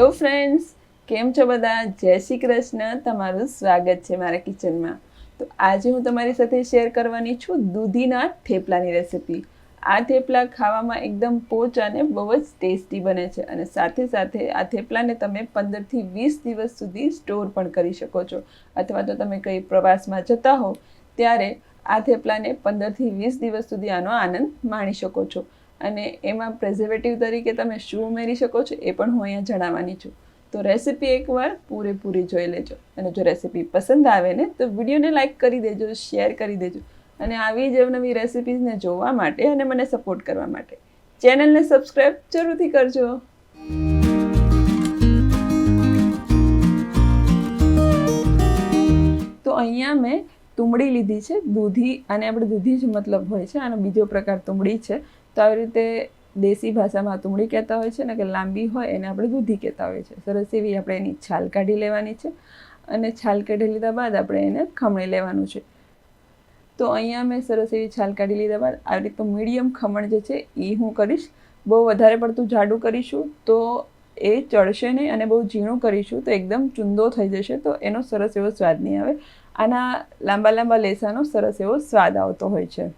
Hello friends, કેમ છો બધા? જય શ્રી કૃષ્ણ. તમારું સ્વાગત છે મારા કિચનમાં. તો આજે હું તમારી સાથે શેર કરવાની છું દૂધીના થેપલાની રેસિપી. આ થેપલા ખાવામાં એકદમ પોચા અને બહુ જ ટેસ્ટી બને છે અને સાથે સાથે આ થેપલાને તમે 15થી 20 દિવસ સુધી સ્ટોર પણ કરી શકો છો. અથવા તો તમે કંઈ પ્રવાસમાં જતા હો ત્યારે આ થેપલાને 15થી 20 દિવસ સુધી આનો આનંદ માણી શકો છો. અને એમાં પ્રેઝર્વેટિવ તરીકે તમે શું ઉમેરી શકો છો એ પણ હું અહીંયા જણાવવાની છું. તો રેસીપી એકવાર પૂરેપૂરી જોઈ લેજો અને જો રેસીપી પસંદ આવે ને તો વિડીયોને લાઇક કરી દેજો, શેર કરી દેજો અને આવી જ નવી રેસિપીઝને જોવા માટે અને મને સપોર્ટ કરવા માટે ચેનલને સબસ્ક્રાઈબ જરૂરથી કરજો. તો અહીંયા મેં તુંબડી લીધી છે. દૂધી, આને આપણે દૂધી જ મતલબ હોય છે, આનો બીજો પ્રકાર તુંબડી છે. તો આવી રીતે દેશી ભાષામાં તુંબડી કહેતા હોય છે ને, કે લાંબી હોય એને આપણે દૂધી કહેતા હોય છે. સરસ એવી આપણે એની છાલ કાઢી લેવાની છે અને છાલ કાઢી લીધા બાદ આપણે એને ખમણી લેવાનું છે. તો અહીંયા મેં સરસ એવી છાલ કાઢી લીધા બાદ આવી રીતે મીડિયમ ખમણ જે છે એ હું કરીશ. બહુ વધારે પડતું જાડું કરીશું તો એ ચડશે નહીં અને બહુ ઝીણું કરીશું તો એકદમ ચૂંદો થઈ જશે, તો એનો સરસ એવો સ્વાદ નહીં આવે. આના લાંબા લાંબા લેસાનો સરસ એવો સ્વાદ આવતો હોય છે.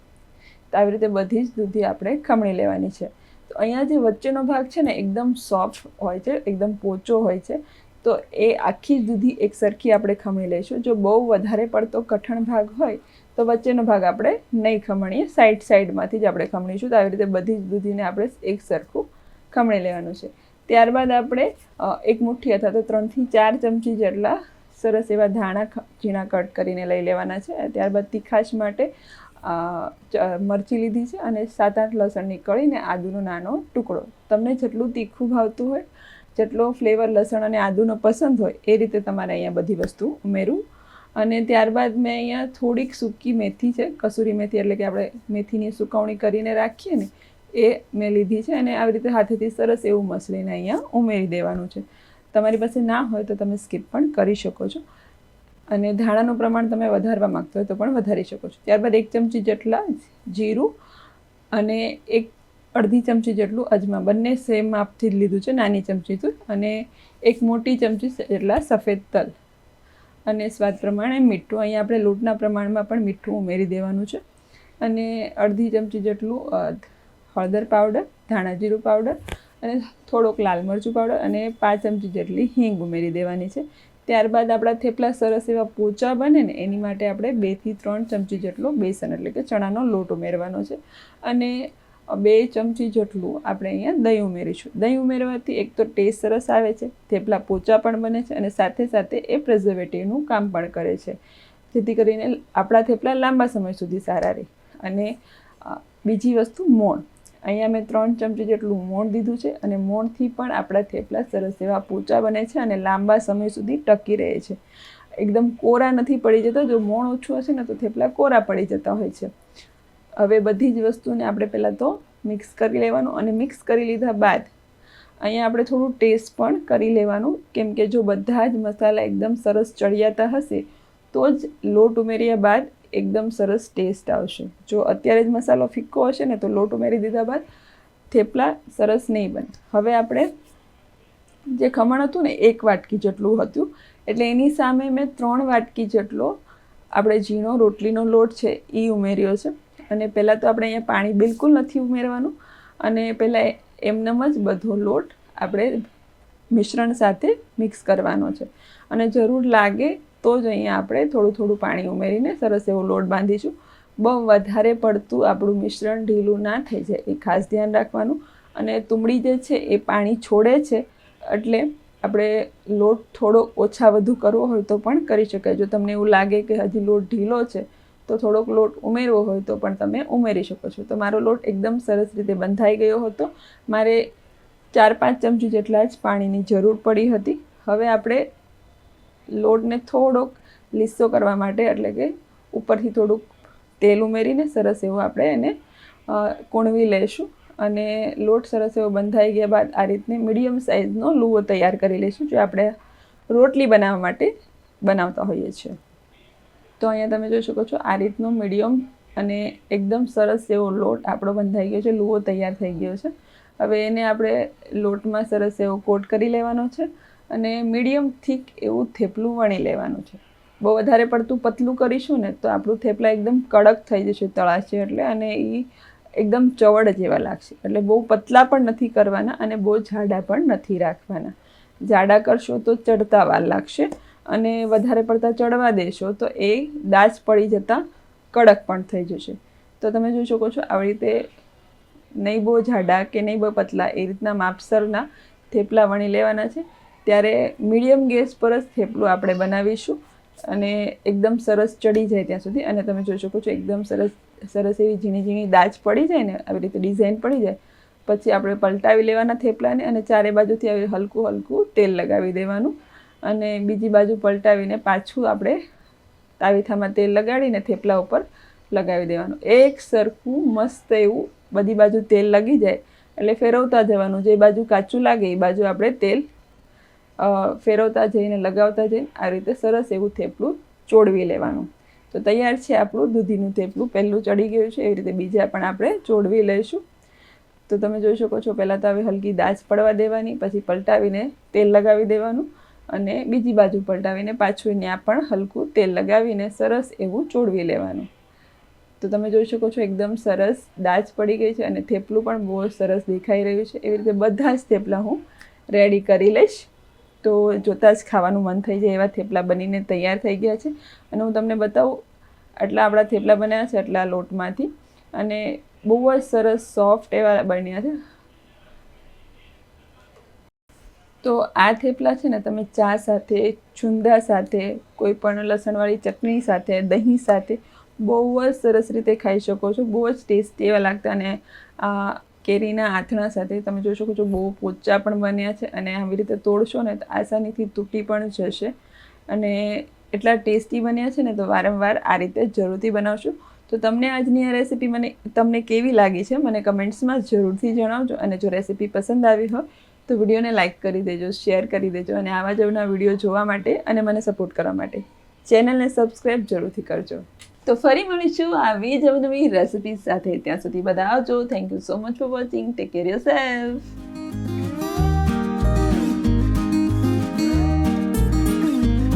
તો આવી રીતે બધી જ દૂધી આપણે ખમણી લેવાની છે. તો અહીંયા જે વચ્ચેનો ભાગ છે ને એકદમ સોફ્ટ હોય છે, એકદમ પોચો હોય છે, તો એ આખી જ દૂધી એક સરખી આપણે ખમણી લઈશું. જો બહુ વધારે પડતો કઠણ ભાગ હોય તો વચ્ચેનો ભાગ આપણે નહીં ખમણીએ, સાઈડમાંથી જ આપણે ખમણીશું. તો આવી રીતે બધી જ દૂધીને આપણે એક સરખું ખમણી લેવાનું છે. ત્યારબાદ આપણે એક મુઠ્ઠી અથવા તો 3થી 4 ચમચી જેટલા સરસ એવા ધાણા ઝીણા કટ કરીને લઈ લેવાના છે. ત્યારબાદ તીખાશ માટે મરચી લીધી છે અને 7-8 લસણની કળીને આદુનો નાનો ટુકડો. તમને જેટલું તીખું ભાવતું હોય, જેટલો ફ્લેવર લસણ અને આદુનો પસંદ હોય એ રીતે તમારે અહીંયા બધી વસ્તુ ઉમેરવું. અને ત્યારબાદ મેં અહીંયા થોડીક સૂકી મેથી છે, કસૂરી મેથી એટલે કે આપણે મેથીની સુકવણી કરીને રાખીએ ને એ મેં લીધી છે અને આવી રીતે હાથેથી સરસ એવું મસળીને અહીંયા ઉમેરી દેવાનું છે. તમારી પાસે ના હોય તો તમે સ્કીપ પણ કરી શકો છો અને ધાણાનું પ્રમાણ તમે વધારવા માગતો હોય તો પણ વધારી શકો છો. ત્યારબાદ 1 ચમચી જેટલા જીરું અને અડધી ચમચી જેટલું અજમા, બંને સેમ માપથી જ લીધું છે, નાની ચમચીથી, અને 1 મોટી ચમચી જેટલા સફેદ તલ અને સ્વાદ પ્રમાણે મીઠું. અહીંયા આપણે લોટના પ્રમાણમાં પણ મીઠું ઉમેરી દેવાનું છે. અને અડધી ચમચી જેટલું હળદર પાવડર, ધાણા જીરું પાવડર અને થોડોક લાલ મરચું પાવડર અને 5 ચમચી જેટલી હિંગ ઉમેરી દેવાની છે. ત્યારબાદ આપણા થેપલા સરસ એવા પોચા બને ને એની માટે આપણે 2 થી 3 ચમચી જેટલો બેસન એટલે કે ચણાનો લોટ ઉમેરવાનો છે અને 2 ચમચી જેટલું આપણે અહીંયા દહીં ઉમેરીશું. દહીં ઉમેરવાથી એક તો ટેસ્ટ સરસ આવે છે, થેપલા પોચા પણ બને છે અને સાથે સાથે એ પ્રિઝર્વેટિવનું કામ પણ કરે છે, જેથી કરીને આપણા થેપલા લાંબા સમય સુધી સારા રહે. અને બીજી વસ્તુ મોણ, અહીંયા મેં 3 ચમચી જેટલું મોણ દીધું છે અને મોણથી પણ આપણા થેપલા સરસ એવા પોચા બને છે અને લાંબા સમય સુધી ટકી રહે છે. એકદમ કોરા નથી પડી જતા. જો મોણ ઓછું હશે ને તો થેપલા કોરા પડી જતા હોય છે. હવે બધી જ વસ્તુને આપણે પહેલાં તો મિક્સ કરી લેવાનું અને મિક્સ કરી લીધા બાદ અહીંયા આપણે થોડું ટેસ્ટ પણ કરી લેવાનું, કેમ કે જો બધા જ મસાલા એકદમ સરસ ચડિયાતા હશે તો જ લોટ ઉમેર્યા બાદ એકદમ સરસ ટેસ્ટ આવશે. જો અત્યારે જ મસાલો ફિક્કો હશે ને તો લોટ ઉમેરી દીધા બાદ થેપલા સરસ નહીં બને. હવે આપણે જે ખમણ હતું ને 1 વાટકી જેટલું હતું, એટલે એની સામે મેં 3 વાટકી જેટલો આપણે ઝીણો રોટલીનો લોટ છે એ ઉમેર્યો છે. અને પહેલાં તો આપણે અહીંયા પાણી બિલકુલ નથી ઉમેરવાનું અને પહેલાં એમનેમ જ બધો લોટ આપણે મિશ્રણ સાથે મિક્સ કરવાનો છે અને જરૂર લાગે તો જ અહીંયા આપણે થોડું થોડું પાણી ઉમેરીને સરસ એવો લોટ બાંધીશું. બહુ વધારે પડતું આપણું મિશ્રણ ઢીલું ના થઈ જાય એ ખાસ ધ્યાન રાખવાનું. અને તુંબડી જે છે એ પાણી છોડે છે, એટલે આપણે લોટ થોડો ઓછા વધુ કરવો હોય તો પણ કરી શકાય. જો તમને એવું લાગે કે હજી લોટ ઢીલો છે તો થોડોક લોટ ઉમેરવો હોય તો પણ તમે ઉમેરી શકો છો. તો મારો લોટ એકદમ સરસ રીતે બંધાઈ ગયો હતો. મારે 4-5 ચમચી જેટલા જ પાણીની જરૂર પડી હતી. હવે આપણે લોટને થોડોક લીસો કરવા માટે એટલે કે ઉપરથી થોડુંક તેલ ઉમેરીને સરસ એવું આપણે એને કોણવી લઈશું અને લોટ સરસ એવો બંધાઈ ગયા બાદ આ રીતની મીડિયમ સાઇઝનો લુવો તૈયાર કરી લઈશું, જે આપણે રોટલી બનાવવા માટે બનાવતા હોઈએ છીએ. તો અહીંયા તમે જોઈ શકો છો આ રીતનો મીડિયમ અને એકદમ સરસ એવો લોટ આપણો બંધાઈ ગયો છે, લુઓ તૈયાર થઈ ગયો છે. હવે એને આપણે લોટમાં સરસ એવો કોટ કરી લેવાનો છે અને મીડિયમ થીક એવું થેપલું વણી લેવાનું છે. બહુ વધારે પડતું પતલું કરીશું ને તો આપણું થેપલા એકદમ કડક થઈ જશે તળાશે એટલે, અને એ એકદમ ચવડ જેવા લાગશે. એટલે બહુ પતલા પણ નથી કરવાના અને બહુ જાડા પણ નથી રાખવાના. જાડા કરશો તો ચડતા વાર લાગશે અને વધારે પડતા ચડવા દેશો તો એ દાજ પડી જતાં કડક પણ થઈ જશે. તો તમે જોઈ શકો છો આવી રીતે નહીં બહુ જાડા કે નહીં બહુ પતલા, એ રીતના માપસરના થેપલા વણી લેવાના છે. ત્યારે મીડિયમ ગેસ પર જ થેપલું આપણે બનાવીશું અને એકદમ સરસ ચડી જાય ત્યાં સુધી. અને તમે જોઈ શકો છો એકદમ સરસ એવી ઝીણી ઝીણી દાજ પડી જાય ને, આવી રીતે ડિઝાઇન પડી જાય પછી આપણે પલટાવી લેવાના થેપલાને અને ચારે બાજુથી આવી હલકું હલકું તેલ લગાવી દેવાનું અને બીજી બાજુ પલટાવીને પાછું આપણે તાવીથામાં તેલ લગાડીને થેપલા ઉપર લગાવી દેવાનું. એક સરખું મસ્ત એવું બધી બાજુ તેલ લાગી જાય એટલે ફેરવતા જવાનું. જે બાજુ કાચું લાગે એ બાજુ આપણે તેલ ફેરવતા જઈને લગાવતા જઈને આ રીતે સરસ એવું થેપલું ચોળવી લેવાનું. તો તૈયાર છે આપણું દૂધીનું થેપલું. પહેલું ચડી ગયું છે, એવી રીતે બીજા પણ આપણે ચોળવી લઈશું. તો તમે જોઈ શકો છો પહેલાં તો હવે હલકી દાજ પડવા દેવાની, પછી પલટાવીને તેલ લગાવી દેવાનું અને બીજી બાજુ પલટાવીને પાછું ત્યાં પણ હલકું તેલ લગાવીને સરસ એવું ચોળવી લેવાનું. તો તમે જોઈ શકો છો એકદમ સરસ દાજ પડી ગઈ છે અને થેપલું પણ બહુ સરસ દેખાઈ રહ્યું છે. એવી રીતે બધા જ થેપલા હું રેડી કરી લઈશ. તો જોતાં જ ખાવાનું મન થઈ જાય એવા થેપલા બનીને તૈયાર થઈ ગયા છે. અને હું તમને બતાવું આટલા આપણા થેપલા બન્યા છે આટલા લોટમાંથી, અને બહુ જ સરસ સોફ્ટ એવા બન્યા છે. તો આ થેપલા છે ને તમે ચા સાથે, છુંદા સાથે, કોઈ પણ લસણવાળી ચટણી સાથે, દહીં સાથે બહુ જ સરસ રીતે ખાઈ શકો છો. બહુ જ ટેસ્ટી એવા લાગતા. અને આ કેરીના આથણા સાથે તમે જોઈ શકો છો બહુ પોચા પણ બન્યા છે અને આવી રીતે તોડશો ને તો આસાનીથી તૂટી પણ જશે અને એટલા ટેસ્ટી બન્યા છે ને. તો વારંવાર આ રીતે જરૂરથી બનાવશું. તો તમને આજની આ રેસીપી તમને કેવી લાગી છે મને કમેન્ટ્સમાં જરૂરથી જણાવજો. અને જો રેસીપી પસંદ આવી હોય તો વિડીયોને લાઇક કરી દેજો, શેર કરી દેજો અને આવા જ નવા વિડીયો જોવા માટે અને મને સપોર્ટ કરવા માટે ચેનલને સબસ્ક્રાઈબ જરૂરથી કરજો. તો ફરી મળીશું આવી જ નવી રેસીપી સાથે. ત્યાં સુધી બધા આવજો. Thank you so much for watching. Take care yourself.